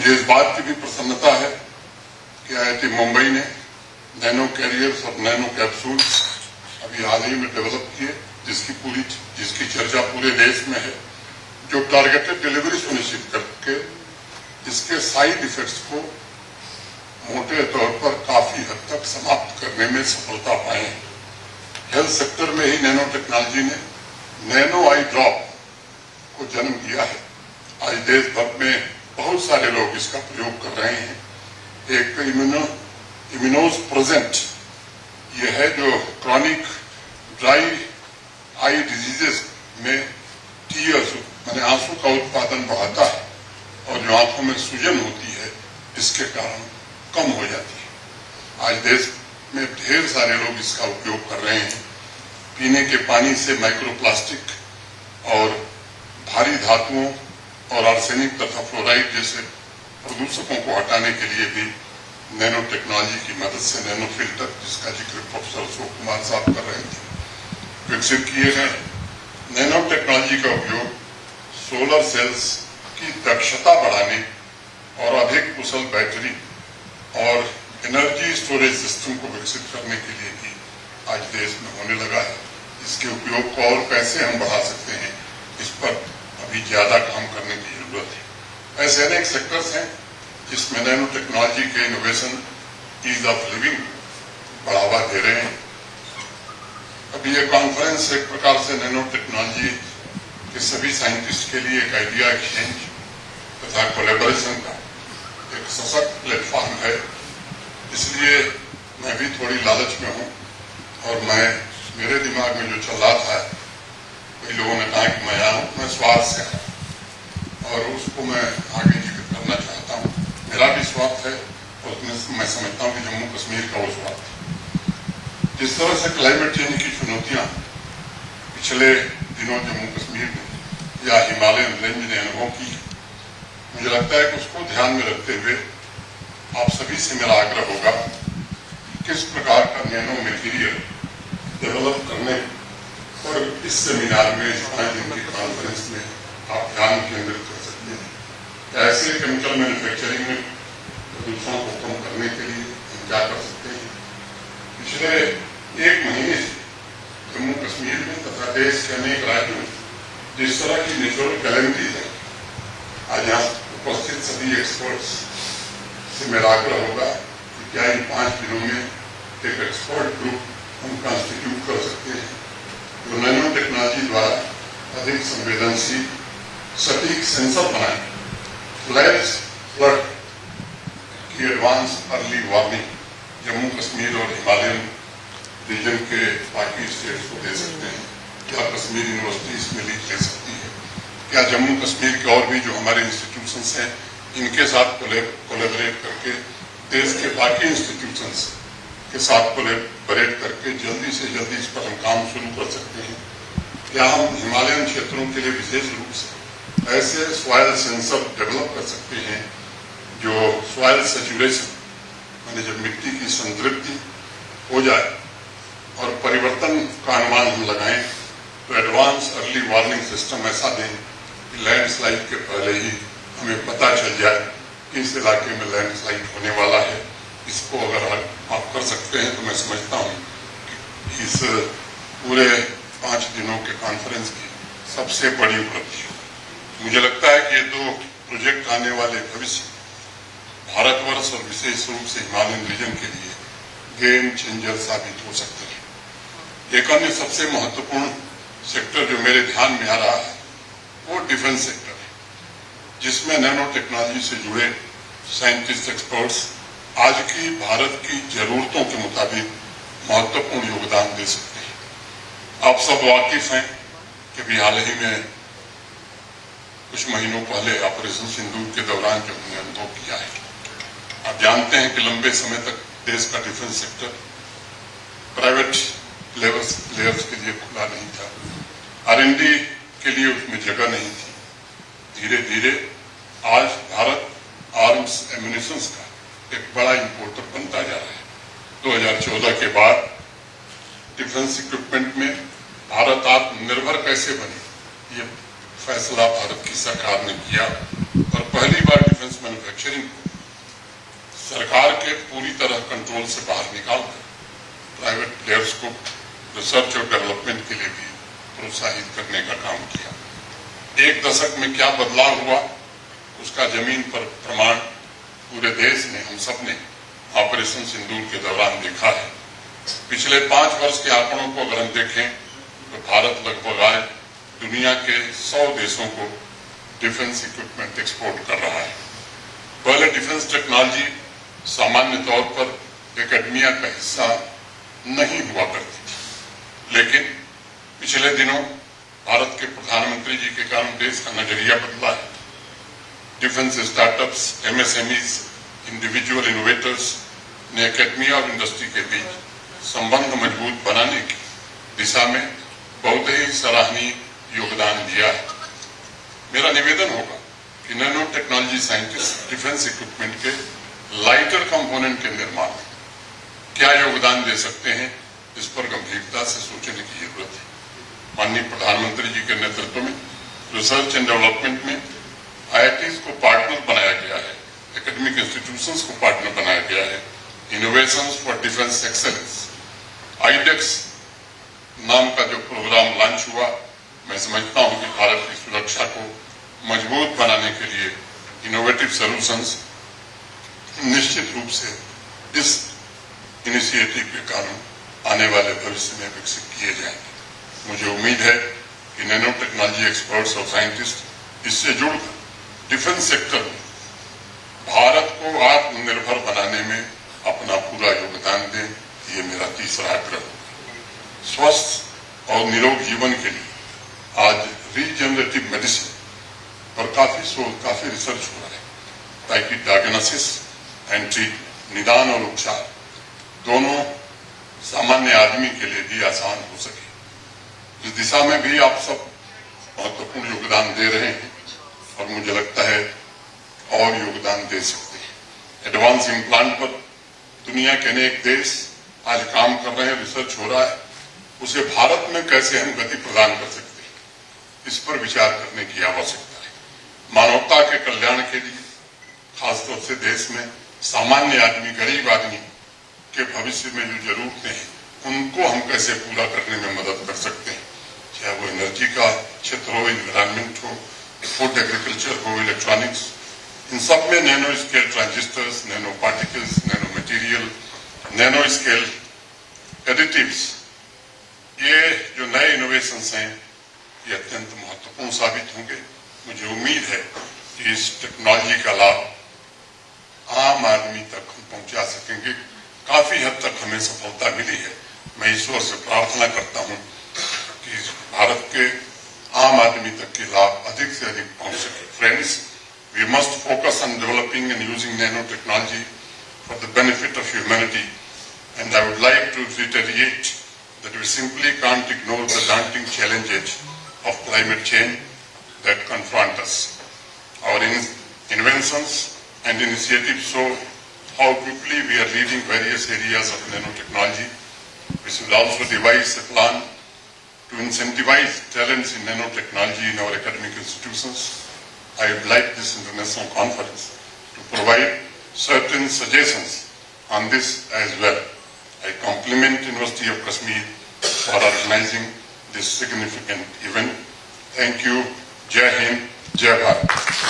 मुझे इस बात की भी प्रसन्नता है कि IIT मुंबई ने नैनो कैरियर्स और नैनो कैप्सूल्स अभी हाल ही में डेवलप किए, जिसकी चर्चा पूरे देश में है, जो टारगेटेड डिलीवरी सुनिश्चित करके इसके साइड इफेक्ट्स को मोटे तौर पर काफी हद तक समाप्त करने में सफलता पाए हैं। हेल्थ सेक्टर में ही नैनो टेक्नोलॉजी ने नैनो आई ड्रॉप को जन्म दिया है। आज देश भर में बहुत सारे लोग इसका प्रयोग कर रहे हैं। एक इम्यूनोज प्रेजेंट ये है जो क्रॉनिक ड्राई आई डिजीजेस में टीयर्स माने आंसू का उत्पादन बढ़ाता है और जो आंखों में सूजन होती है इसके कारण कम हो जाती है। आज देश में ढेर सारे लोग इसका उपयोग कर रहे हैं। पीने के पानी से माइक्रोप्लास्टिक और भारी धातुओं और आर्सेनिक तथा फ्लोराइड जैसे प्रदूषकों को हटाने के लिए भी नैनो टेक्नोलॉजी की मदद से नैनो फिल्टर, जिसका जिक्र प्रोफेसर अशोक कुमार साहब कर रहे थे, विकसित किए गए। नैनो टेक्नोलॉजी का उपयोग सोलर सेल्स की दक्षता बढ़ाने और अधिक कुशल बैटरी और एनर्जी स्टोरेज सिस्टम को विकसित करने के लिए भी आज देश में होने लगा है। इसके उपयोग को और कैसे हम बढ़ा सकते हैं, इस पर अभी ज्यादा काम करने की जरूरत है। ऐसे अनेक सेक्टर्स हैं जिसमें नैनो टेक्नोलॉजी के इनोवेशन, ईज ऑफ लिविंग बढ़ावा दे रहे हैं। अभी ये कॉन्फ्रेंस एक प्रकार से नैनो टेक्नोलॉजी के सभी साइंटिस्ट के लिए एक आइडिया एक्सचेंज तथा कोलैबोरेशन का एक सशक्त प्लेटफॉर्म है। इसलिए मैं भी थोड़ी लालच में हूँ और मेरे दिमाग में जो चल रहा था, कई लोगों ने कहा कि मैं आया हूँ, मैं स्वार्थ से आया और उसको मैं आगे जिक्र करना चाहता हूँ। मेरा भी स्वार्थ है और उसमें मैं समझता हूँ कि जम्मू कश्मीर का वो स्वार्थ है। जिस तरह से क्लाइमेट चेंज की चुनौतियां पिछले दिनों जम्मू कश्मीर में या हिमालयन रेंज ने अनुभव की, मुझे लगता है कि उसको ध्यान में रखते हुए आप सभी से मेरा आग्रह होगा किस प्रकार का नैनो मटेरियल डेवलप करने और इस सेमिनार में, इस 5 दिन की कॉन्फ्रेंस में आप ध्यान केंद्रित कर सकते हैं। ऐसे केमिकल मैन्युफैक्चरिंग में प्रदूषण को कम करने के लिए हम क्या कर सकते हैं। पिछले 1 महीने से जम्मू कश्मीर में तथा देश के अनेक राज्यों में जिस तरह की नेचुरल कैलेमिटीज है, आज यहाँ उपस्थित सभी एक्सपर्ट्स से मेरा आग्रह होगा कि क्या इन 5 दिनों में एक एक्सपर्ट ग्रुप हम कॉन्स्टिट्यूट कर सकते हैं जो नैनो टेक्नोलॉजी द्वारा अधिक संवेदनशील सटीक सेंसर बनाए, फ्लड की advance early warning Jammu Kashmir और हिमालयन रीजन के बाकी स्टेट्स को दे सकते हैं। क्या कश्मीर यूनिवर्सिटी इसमें लीड ले सकती है? क्या जम्मू कश्मीर के और भी जो हमारे इंस्टीट्यूशंस हैं, इनके साथ कोलैबोरेट करके देश के बाकी इंस्टीट्यूशंस के साथ कोलैबोरेट करके जल्दी से जल्दी इस पर हम काम शुरू कर सकते हैं? क्या हम हिमालयन क्षेत्रों के लिए विशेष रूप से ऐसे सॉइल सेंसर डेवलप कर सकते हैं जो सॉइल सैचुरेशन माने जब मिट्टी की संतृप्ति हो जाए और परिवर्तन का अनुमान हम लगाएं तो एडवांस अर्ली वार्निंग सिस्टम ऐसा दें कि लैंडस्लाइड के पहले ही हमें पता चल जाए कि इस इलाके में लैंडस्लाइड होने वाला है। इसको अगर आप कर सकते हैं तो मैं समझता हूँ कि इस पूरे 5 दिनों के कॉन्फ्रेंस की सबसे बड़ी उपलब्धि है। मुझे लगता है कि ये 2 प्रोजेक्ट आने वाले भविष्य भारतवर्ष और विशेष रूप से हिमालयन रीजन के लिए गेम चेंजर साबित हो सकते हैं। एक अन्य सबसे महत्वपूर्ण सेक्टर जो मेरे ध्यान में आ रहा है वो डिफेंस सेक्टर है, जिसमें नैनो टेक्नोलॉजी से जुड़े साइंटिस्ट एक्सपर्ट्स आज की भारत की जरूरतों के मुताबिक महत्वपूर्ण योगदान दे सकते हैं। आप सब वाकिफ हैं कि अभी हाल ही में कुछ महीनों पहले ऑपरेशन सिंदूर के दौरान जो हमने अनुभव किया है, आप जानते हैं कि लंबे समय तक देश का डिफेंस सेक्टर प्राइवेट लेयर्स के लिए खुला नहीं था। R&D के लिए उसमें जगह नहीं थी। धीरे धीरे आज भारत आर्म्स एम्यूनिशंस का एक बड़ा इंपोर्टर बनता जा रहा है। 2014 के बाद डिफेंस इक्विपमेंट में भारत आत्मनिर्भर कैसे बने, ये फैसला भारत की सरकार ने किया और पहली बार डिफेंस मैन्युफैक्चरिंग को सरकार के पूरी तरह कंट्रोल से बाहर निकालकर प्राइवेट प्लेयर्स को रिसर्च और डेवलपमेंट के लिए भी प्रोत्साहित करने का काम किया। एक दशक में क्या बदलाव हुआ उसका जमीन पर प्रमाण पूरे देश ने, हम सब ने ऑपरेशन सिंदूर के दौरान देखा है। पिछले 5 वर्ष के आंकड़ों को अगर हम देखें तो भारत लगभग आज दुनिया के 100 देशों को डिफेंस इक्विपमेंट एक्सपोर्ट कर रहा है। पहले डिफेंस टेक्नोलॉजी सामान्य तौर पर एकेडमिया का हिस्सा नहीं हुआ करती थी, लेकिन पिछले दिनों भारत के प्रधानमंत्री जी के कारण देश का नजरिया बदला है। Defence startups, MSMEs, individual innovators ने एकेडमिया और इंडस्ट्री के बीच संबंध मजबूत बनाने की दिशा में बहुत ही सराहनीय योगदान दिया है। मेरा निवेदन होगा कि nano technology scientist defence equipment के लाइटर कंपोनेंट के निर्माण में क्या योगदान दे सकते हैं, इस पर गंभीरता से सोचने की जरूरत है। माननीय प्रधानमंत्री जी के नेतृत्व में रिसर्च एंड डेवलपमेंट में आईआईटीज को पार्टनर बनाया गया है, एकेडमिक इंस्टीट्यूशंस को पार्टनर बनाया गया है। Innovations for defence excellence iDEX नाम का जो प्रोग्राम लॉन्च हुआ, मैं समझता हूं कि भारत की सुरक्षा को मजबूत बनाने के लिए इनोवेटिव सॉल्यूशंस निश्चित रूप से इस इनिशिएटिव के कारण आने वाले भविष्य में विकसित किए जाएंगे। मुझे उम्मीद है कि नैनो टेक्नोलॉजी एक्सपर्ट्स और साइंटिस्ट इससे जुड़कर डिफेंस सेक्टर में भारत को आत्मनिर्भर बनाने में अपना पूरा योगदान दें। ये मेरा तीसरा आग्रह होगा। स्वस्थ और निरोग जीवन के लिए आज रीजनरेटिव मेडिसिन पर काफी शोध, काफी रिसर्च हो रहा है, ताकि डायग्नोसिस एंड ट्रीट, निदान और उपचार दोनों सामान्य आदमी के लिए भी आसान हो सके। इस दिशा में भी आप सब महत्वपूर्ण योगदान दे रहे हैं और मुझे लगता है और योगदान दे सकते हैं। एडवांस इम्प्लांट पर दुनिया के अनेक देश आज काम कर रहे हैं, रिसर्च हो रहा है। उसे भारत में कैसे हम गति प्रदान कर सकते हैं, इस पर विचार करने की आवश्यकता है। मानवता के कल्याण के लिए खासतौर से देश में सामान्य आदमी, गरीब आदमी के भविष्य में जो जरूरतें हैं उनको हम कैसे पूरा करने में मदद कर सकते हैं, चाहे वो एनर्जी का क्षेत्र हो, एनवायरमेंट हो, फूड एग्रीकल्चर हो, इलेक्ट्रॉनिक्स, इन सब में nano scale transistors, nano particles, nano material, nano scale additives, ये जो नए इनोवेशंस हैं ये अत्यंत महत्वपूर्ण साबित होंगे। मुझे उम्मीद है कि इस टेक्नोलॉजी का लाभ आम आदमी तक हम पहुंचा सकेंगे। काफी हद तक हमें सफलता मिली है। मैं ईश्वर से प्रार्थना करता हूं कि भारत के आम आदमी तक के लाभ अधिक से अधिक पहुंच सके। Friends, we must focus on developing and using nanotechnology for the benefit of humanity, and I would like to reiterate that we simply can't ignore the daunting challenges of climate change that confront us. Our inventions and initiatives show how quickly we are leading various areas of nanotechnology. We should also devise a plan to incentivize talents in nanotechnology in our academic institutions. I would like this international conference to provide certain suggestions on this as well. I compliment University of Kashmir for organizing this significant event. Thank you. Jai Hind, Jai Bharat.